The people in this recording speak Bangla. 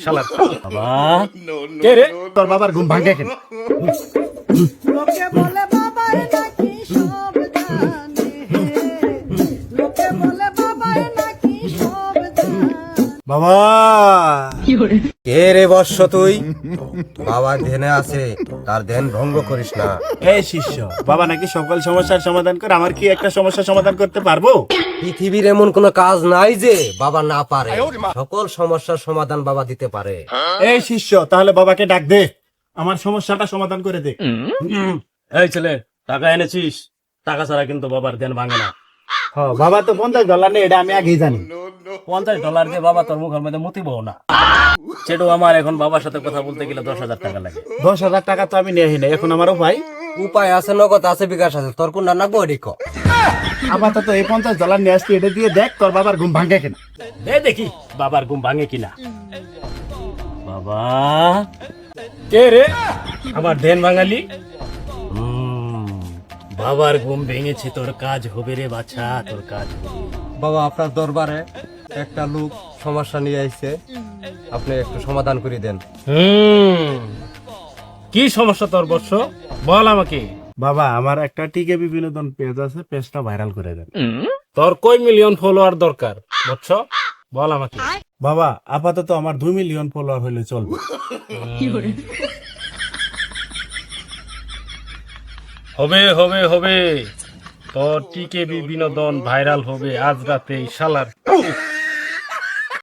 শালার বাবা কে রে তোর বাবার ঘুম ভাঙে কেন? লোকে বলে বাবার নাকি সব জানে, লোকে বলে বাবার নাকি সব জানে। বাবা কে রে বর্ষ তুই? বাবা ধ্যানে আছে, তার ধ্যান ভঙ্গ করিস না। এই শিষ্য, বাবা নাকি সকল সমস্যার সমাধান করে, আমার কি একটা সমস্যার সমাধান করতে পারবো? পৃথিবীর এমন কোন কাজ নাই যে বাবা না পারে। সকল সমস্যার সমাধান বাবা দিতে পারে। এই শিষ্য, তাহলে বাবাকে ডাক দে, আমার সমস্যাটা সমাধান করে দে। এই ছেলে, টাকা এনেছিস? টাকা ছাড়া কিন্তু বাবার ধ্যান ভাঙে না। বাবা তো $50 নেই, এটা আমি আগেই জানি। $50 দিয়ে বাবা তোর মুখের মধ্যে মুতিব না। সেটু আমার এখন বাবার সাথে কথা বলতে গেলে 10,000 টাকা লাগে। 10,000 টাকা তো আমি নিয়ে নাই, এখন আমার উপায় উপায় আছে, নগদ আছে, বিকাশ আছে, তোর কোনটা না বড়িক। আপাতত এই $50 নিয়ে আসছি, এটা দিয়ে দেখ তোর বাবার ঘুম ভাঙে কিনা। দেখি বাবার ঘুম ভাঙে কিনা। বাবা কে রে আমার ধ্যান ভাঙালি? বাবার ঘুম ভেঙেছে, তোর কাজ হবে রে বাছা, তোর কাজ হবে। বাবা আপনার দরবারে একটা লোক সমস্যা নিয়ে আইছে, আপনি একটু সমাধান করে দেন। কি সমস্যা তোর বর্ষ, বল আমাকে। বাবা আমার একটা টিকেবি বিনোদন পেজ আছে, পেজটা ভাইরাল করে দেন। তোর কয় মিলিয়ন ফলোয়ার দরকার বৎস, বল আমাকে। বাবা আপাতত আমার 2 মিলিয়ন ফলোয়ার হলে চলবে। হবে হবে হবে, তোর টিকেবি বিনোদন ভাইরাল হবে আজ রাতে। শালার